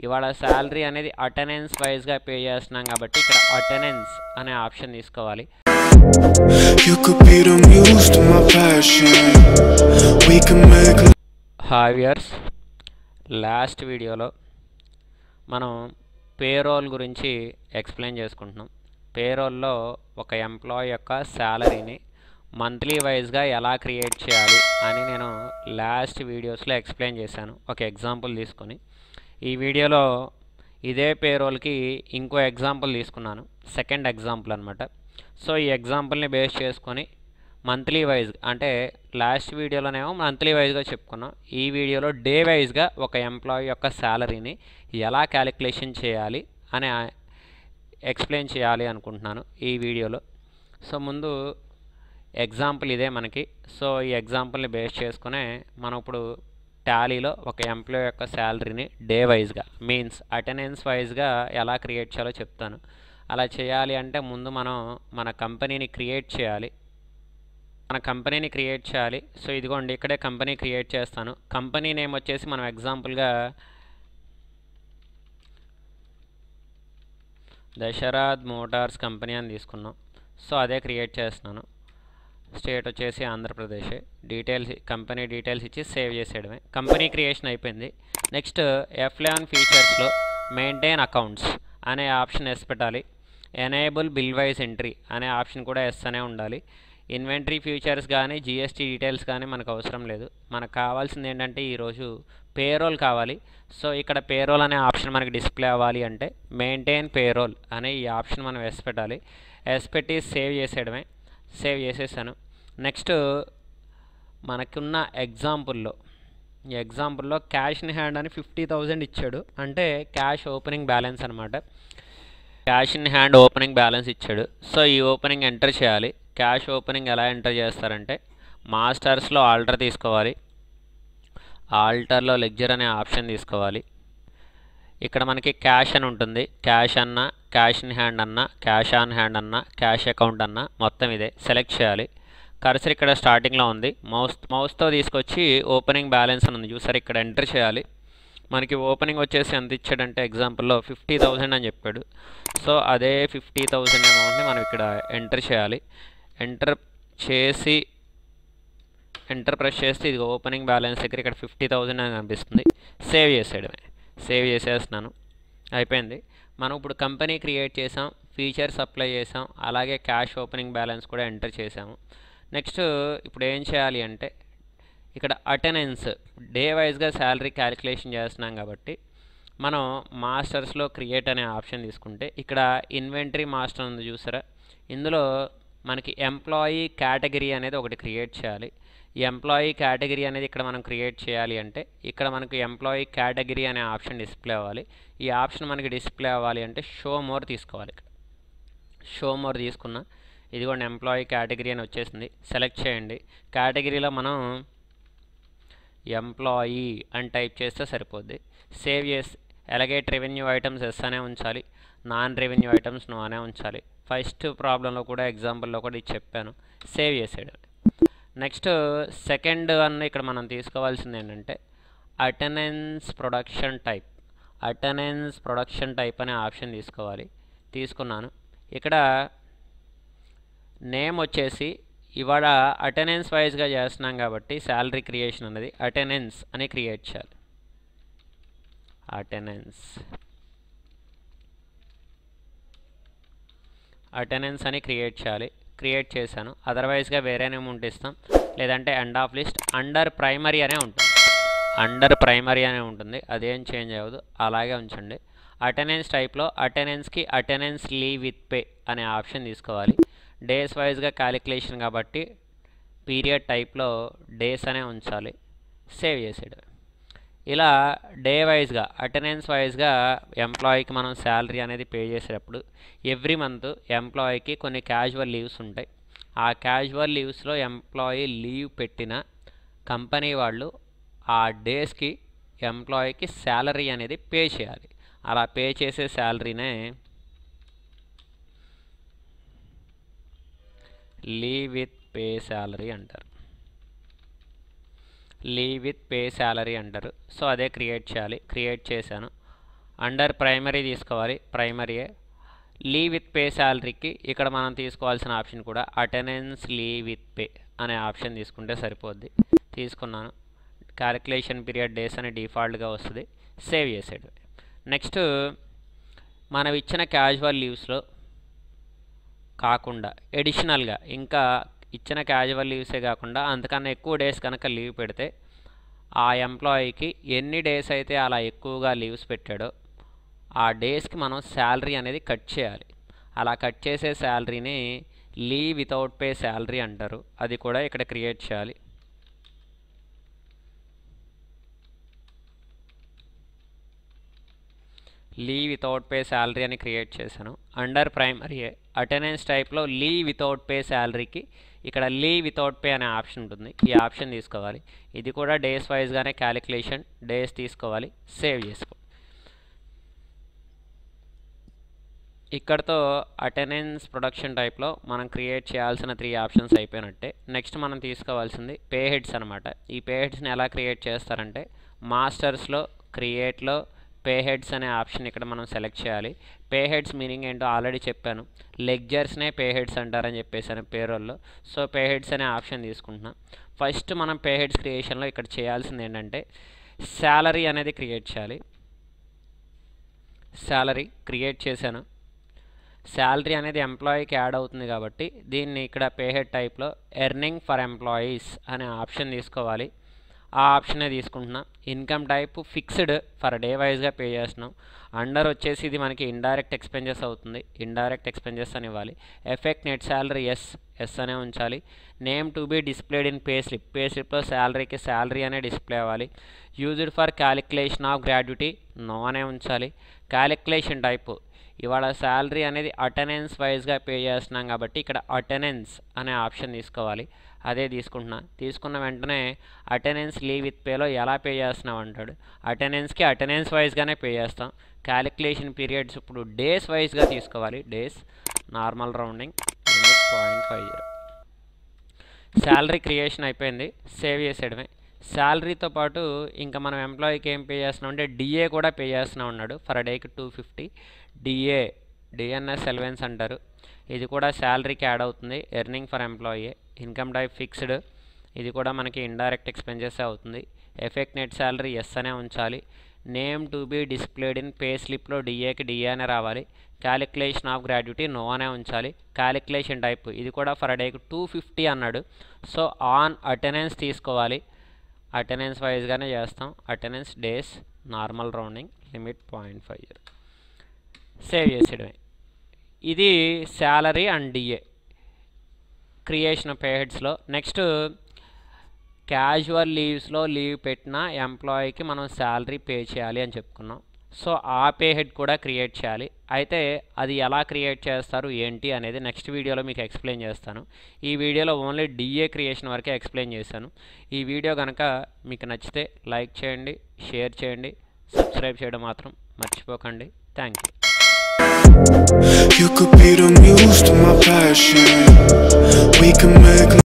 ఇవాళ శాలరీ అనేది అటెండెన్స్ వైజ్గా పే చేస్తున్నాం కాబట్టి ఇక్కడ అటెండెన్స్ అనే ఆప్షన్ తీసుకోవాలి. హావియర్స్, లాస్ట్ వీడియోలో మనం పేరోల్ గురించి ఎక్స్ప్లెయిన్ చేసుకుంటున్నాం. పేరోల్లో ఒక ఎంప్లాయీ యొక్క శాలరీని మంత్లీ వైజ్గా ఎలా క్రియేట్ చేయాలి అని నేను లాస్ట్ వీడియోస్లో ఎక్స్ప్లెయిన్ చేశాను ఒక ఎగ్జాంపుల్ తీసుకొని. ఈ వీడియోలో ఇదే పేరోల్కి ఇంకో ఎగ్జాంపుల్ తీసుకున్నాను, సెకండ్ ఎగ్జాంపుల్ అనమాట. సో ఈ ఎగ్జాంపుల్ని బేస్ చేసుకొని మంత్లీ వైజ్, అంటే లాస్ట్ వీడియోలోనేమో మంత్లీ వైజ్గా చెప్పుకున్నాం, ఈ వీడియోలో డే వైజ్గా ఒక ఎంప్లాయీ యొక్క శాలరీని ఎలా క్యాలిక్యులేషన్ చేయాలి అని ఎక్స్ప్లెయిన్ చేయాలి అనుకుంటున్నాను ఈ వీడియోలో. సో ముందు ఎగ్జాంపుల్ ఇదే మనకి. సో ఈ ఎగ్జాంపుల్ని బేస్ చేసుకునే మనం ఇప్పుడు టాలీలో ఒక ఎంప్లాయీ యొక్క శాలరీని డే వైజ్గా, మీన్స్ అటెండెన్స్ వైజ్గా ఎలా క్రియేట్ చేయాలో చెప్తాను. అలా చేయాలి అంటే ముందు మనం మన కంపెనీని క్రియేట్ చేయాలి. సో ఇదిగోండి, ఇక్కడే కంపెనీ క్రియేట్ చేస్తాను. కంపెనీ నేమ్ వచ్చేసి మనం ఎగ్జాంపుల్గా దశరథ్ మోటార్స్ కంపెనీ అని తీసుకున్నాం. సో అదే క్రియేట్ చేస్తున్నాను. స్టేట్ వచ్చేసి ఆంధ్రప్రదేశ్. డీటెయిల్స్, కంపెనీ డీటెయిల్స్ ఇచ్చి సేవ్ చేసేయడమే. కంపెనీ క్రియేషన్ అయిపోయింది. నెక్స్ట్ F11 ఫీచర్స్లో మెయింటైన్ అకౌంట్స్ అనే ఆప్షన్ ఎస్ పెట్టాలి. ఎనేబుల్ బిల్ వైజ్ ఎంట్రీ అనే ఆప్షన్ కూడా ఎస్ అనే ఉండాలి. ఇన్వెంటరీ ఫ్యూచర్స్ కానీ GST డీటెయిల్స్ కానీ మనకు అవసరం లేదు. మనకు కావాల్సింది ఏంటంటే ఈరోజు పేరోల్ కావాలి. సో ఇక్కడ పేరోల్ అనే ఆప్షన్ మనకి డిస్ప్లే అవ్వాలి అంటే మెయింటైన్ పేరోల్ అనే ఈ ఆప్షన్ మనం ఎస్ పెట్టాలి. ఎస్ పెట్టి సేవ్ చేసేయడమే. సేవ్ చేసేసాను. నెక్స్ట్ మనకున్న ఎగ్జాంపుల్లో క్యాష్ ఇన్ హ్యాండ్ అని 50,000 ఇచ్చాడు. అంటే క్యాష్ ఓపెనింగ్ బ్యాలెన్స్ అనమాట. Cash in hand opening balance ఇచ్చాడు. సో ఈ ఓపెనింగ్ ఎంటర్ చేయాలి. క్యాష్ ఓపెనింగ్ ఎలా ఎంటర్ చేస్తారంటే మాస్టర్స్లో ఆల్టర్ తీసుకోవాలి. ఆల్టర్లో లెడ్జర్ అనే ఆప్షన్ తీసుకోవాలి. ఇక్కడ మనకి క్యాష్ అని ఉంటుంది. క్యాష్ అన్న, క్యాష్ ఇన్ హ్యాండ్ అన్న, క్యాష్ ఆన్ హ్యాండ్ అన్న, క్యాష్ అకౌంట్ అన్న, మొత్తం ఇదే సెలెక్ట్ చేయాలి. కర్సర్ ఇక్కడ స్టార్టింగ్లో ఉంది. మౌస్తో తీసుకొచ్చి ఓపెనింగ్ బ్యాలెన్స్ అని ఉంది చూసారు, ఇక్కడ ఎంటర్ చేయాలి. మనకి ఓపెనింగ్ వచ్చేసి ఎంత ఇచ్చాడంటే ఎగ్జాంపుల్లో 50,000 అని చెప్పాడు. సో అదే 50,000 అమౌంట్ని మనం ఇక్కడ ఎంటర్ చేయాలి. ఎంటర్ ప్రెస్ చేస్తే ఇది ఓపెనింగ్ బ్యాలెన్స్ దగ్గర ఇక్కడ 50,000 అని కనిపిస్తుంది. సేవ్ చేసేయడమే. సేవ్ చేసేస్తున్నాను. అయిపోయింది. మనం ఇప్పుడు కంపెనీ క్రియేట్ చేసాం, ఫీచర్స్ అప్లై చేసాం, అలాగే క్యాష్ ఓపెనింగ్ బ్యాలెన్స్ కూడా ఎంటర్ చేసాము. నెక్స్ట్ ఇప్పుడు ఏం చేయాలి అంటే ఇక్కడ అటెండెన్స్ డే వైజ్గా శాలరీ క్యాలిక్యులేషన్ చేస్తున్నాం కాబట్టి మనం మాస్టర్స్లో క్రియేట్ అనే ఆప్షన్ తీసుకుంటే ఇక్కడ ఇన్వెంటరీ మాస్టర్ ఉంది చూసారా, ఇందులో మనకి ఎంప్లాయీ కేటగిరీ అనేది ఒకటి క్రియేట్ చేయాలి. ఈ ఎంప్లాయీ కేటగిరీ అనేది ఇక్కడ మనం క్రియేట్ చేయాలి అంటే ఇక్కడ మనకు ఎంప్లాయీ కేటగిరీ అనే ఆప్షన్ డిస్ప్లే అవ్వాలి. ఈ ఆప్షన్ మనకి డిస్ప్లే అవ్వాలి అంటే షో మోర్ తీసుకోవాలి. ఇక్కడ షో మోర్ తీసుకున్నా, ఇదిగోండి ఎంప్లాయీ కేటగిరీ అని వచ్చేసింది. సెలెక్ట్ చేయండి. కేటగిరీలో మనం ఎంప్లాయీ అని టైప్ చేస్తే సరిపోద్ది. సేవ్ చేసి ఎలగేట్ రెవెన్యూ ఐటమ్స్ ఎస్ అనే ఉంచాలి, నాన్ రెవెన్యూ ఐటమ్స్ నో అనే ఉంచాలి. ఫస్ట్ ప్రాబ్లంలో కూడా ఎగ్జాంపుల్లో కూడా ఇది చెప్పాను. సేవ్ చేసేయడం. నెక్స్ట్ సెకండ్ వన్ ఇక్కడ మనం తీసుకోవాల్సింది ఏంటంటే అటెండెన్స్ ప్రొడక్షన్ టైప్ అనే ఆప్షన్ తీసుకోవాలి. తీసుకున్నాను. ఇక్కడ నేమ్ వచ్చేసి ఇవాళ అటెండెన్స్ వైజ్గా చేస్తున్నాం కాబట్టి శాలరీ క్రియేషన్ అనేది అటెండెన్స్ అని క్రియేట్ చేయాలి. అటెండెన్స్ అని క్రియేట్ చేయాలి. క్రియేట్ చేశాను. అదర్వైజ్గా వేరే నేమ్ ఉంటే ఇస్తాం, లేదంటే end of list under primary అనే ఉంటుంది. అదేం చేంజ్ అవ్వదు, అలాగే ఉంచండి. అటెండెన్స్ టైప్లో అటెండెన్స్కి అటెండెన్స్ లీవ్ విత్ పే అనే ఆప్షన్ తీసుకోవాలి. డేస్ వైజ్గా క్యాలిక్యులేషన్ కాబట్టి పీరియడ్ టైప్లో డేస్ అనే ఉంచాలి. సేవ్ చేసేయడం. ఇలా డే వైజ్గా అటెండెన్స్ వైజ్గా ఎంప్లాయీకి మనం శాలరీ అనేది పే చేసేటప్పుడు ఎవ్రీ మంత్ ఎంప్లాయీకి కొన్ని క్యాజువల్ లీవ్స్ ఉంటాయి. ఆ క్యాజువల్ లీవ్స్లో ఎంప్లాయీ లీవ్ పెట్టిన కంపెనీ వాళ్ళు ఆ డేస్కి ఎంప్లాయీకి శాలరీ అనేది పే చేయాలి. అలా పే చేసే శాలరీనే లీవ్ విత్ పే శాలరీ అంటారు. సో అదే క్రియేట్ చేయాలి. క్రియేట్ చేశాను. అండర్ ప్రైమరీ తీసుకోవాలి, ప్రైమరీయే. లీవ్ విత్ పే శాలరీకి ఇక్కడ మనం తీసుకోవాల్సిన ఆప్షన్ కూడా అటెండెన్స్ లీవ్ విత్ పే అనే ఆప్షన్ తీసుకుంటే సరిపోద్ది. తీసుకున్నాను. క్యాలిక్యులేషన్ పీరియడ్ డేస్ అని డిఫాల్ట్గా వస్తుంది. సేవ్ చేసేది. నెక్స్ట్ మనం ఇచ్చిన క్యాజువల్ లీవ్స్లో కాకుండా ఎడిషనల్గా ఇంకా ఇచ్చిన క్యాజువల్ లీవ్సే కాకుండా అంతకన్నా ఎక్కువ డేస్ కనుక లీవ్ పెడితే ఆ ఎంప్లాయీకి ఎన్ని డేస్ అయితే అలా ఎక్కువగా లీవ్స్ పెట్టాడో ఆ డేస్కి మనం శాలరీ అనేది కట్ చేయాలి. అలా కట్ చేసే శాలరీని లీవ్ వితౌట్ పే శాలరీ అంటారు. అది కూడా ఇక్కడ క్రియేట్ చేయాలి. లీవ్ వితౌట్ పే శాలరీ అని క్రియేట్ చేశాను. అండర్ ప్రైమరీ అటెండెన్స్ టైప్లో లీవ్ వితౌట్ పే శాలరీకి ఇక్కడ లీవ్ వితౌట్ పే అనే ఆప్షన్ ఉంటుంది. ఈ ఆప్షన్ తీసుకోవాలి. ఇది కూడా డేస్ వైజ్గానే క్యాలిక్యులేషన్ డేస్ తీసుకోవాలి. సేవ్ చేసుకో. ఇక్కడతో అటెండెన్స్ ప్రొడక్షన్ టైప్లో మనం క్రియేట్ చేయాల్సిన 3 ఆప్షన్స్ అయిపోయినట్టే. నెక్స్ట్ మనం తీసుకోవాల్సింది పే హెడ్స్ అనమాట. ఈ పే హెడ్స్ని ఎలా క్రియేట్ చేస్తారంటే మాస్టర్స్లో క్రియేట్లో పే హెడ్స్ అనే ఆప్షన్ ఇక్కడ మనం సెలెక్ట్ చేయాలి. పే హెడ్స్ మీనింగ్ ఏంటో ఆల్రెడీ చెప్పాను. లెగ్జర్స్నే పే హెడ్స్ అంటారని చెప్పేసాను పేరోల్లో. సో పే హెడ్స్ అనే ఆప్షన్ తీసుకుంటున్నాం. ఫస్ట్ మనం పే హెడ్స్ క్రియేషన్లో ఇక్కడ చేయాల్సింది ఏంటంటే శాలరీ అనేది క్రియేట్ చేయాలి. శాలరీ క్రియేట్ చేశాను. శాలరీ అనేది ఎంప్లాయీకి యాడ్ అవుతుంది కాబట్టి దీన్ని ఇక్కడ పే హెడ్ టైప్లో ఎర్నింగ్ ఫర్ ఎంప్లాయీస్ అనే ఆప్షన్ తీసుకోవాలి. ఆ ఆప్షనే తీసుకుంటున్నాం. Income type fixed for day వైజ్గా పే చేస్తున్నాం. అండర్ వచ్చేసి ఇది మనకి ఇండైరెక్ట్ ఎక్స్పెన్సెస్ అవుతుంది. ఇండైరెక్ట్ ఎక్స్పెన్సెస్ అని ఇవ్వాలి. ఎఫెక్ట్ నెట్ శాలరీ ఎస్ అనే ఉంచాలి. Name to be displayed in pay slip. Pay స్లిప్లో శాలరీకి శాలరీ అనే డిస్ప్లే అవ్వాలి. Used for calculation of gratuity no అనే ఉంచాలి. క్యాలిక్యులేషన్ టైపు ఇవాళ శాలరీ అనేది అటెండెన్స్ వైజ్గా పే చేస్తున్నాం కాబట్టి ఇక్కడ అటెండెన్స్ అనే ఆప్షన్ తీసుకోవాలి. అదే తీసుకుంటున్నా. తీసుకున్న వెంటనే అటెండెన్స్ లీవ్ విత్ పేలో ఎలా పే చేస్తున్నాం అంటాడు. అటెండెన్స్కి అటెండెన్స్ వైజ్గానే పే చేస్తాం. క్యాలిక్యులేషన్ పీరియడ్స్ ఇప్పుడు డేస్ వైజ్గా తీసుకోవాలి. Days normal rounding 0.50. Salary creation అయిపోయింది. సేవ్ చేసేయడమే. శాలరీతో పాటు ఇంకా మనం ఎంప్లాయీకి ఏం పే చేస్తున్నాం అంటే డిఏ కూడా పే చేస్తున్నాం ఉన్నాడు. ఫర్ డేకి 250 డిఏ డిఎన్ఎస్ ఎలవెన్స్ అంటారు. ఇది కూడా శాలరీకి యాడ్ అవుతుంది. Earning for employee. Income type fixed. ఇది కూడా మనకి ఇండైరెక్ట్ ఎక్స్పెన్సెస్ అవుతుంది. ఎఫెక్ట్ నెట్ శాలరీ ఎస్ అనే ఉంచాలి. Name to be displayed in pay స్లిప్లో డిఏకి డిఏ అనే రావాలి. క్యాలిక్యులేషన్ ఆఫ్ గ్రాడ్యుటీ నో అనే ఉంచాలి. క్యాలిక్యులేషన్ టైప్ ఇది కూడా ఫర్ డేకి 250 అన్నాడు. సో ఆన్ అటెండెన్స్ తీసుకోవాలి. అటెండెన్స్ వైజ్గానే చేస్తాం. Attendance days normal rounding limit 0.50. Save చేసేయడమే. ఇది salary and DA creation pay హెడ్స్లో. నెక్స్ట్ క్యాజువల్ లీవ్స్లో లీవ్ పెట్టిన ఎంప్లాయీకి మనం శాలరీ పే చేయాలి అని చెప్పుకున్నాం. సో ఆ పే హెడ్ కూడా క్రియేట్ చేయాలి. అయితే అది ఎలా క్రియేట్ చేస్తారు ఏంటి అనేది నెక్స్ట్ వీడియోలో మీకు ఎక్స్ప్లెయిన్ చేస్తాను. ఈ వీడియోలో ఓన్లీ డిఏ క్రియేషన్ వరకే ఎక్స్ప్లెయిన్ చేశాను. ఈ వీడియో కనుక మీకు నచ్చితే లైక్ చేయండి, షేర్ చేయండి, సబ్స్క్రైబ్ చేయడం మాత్రం మర్చిపోకండి. Thank you. You could be the muse to my passion. We can make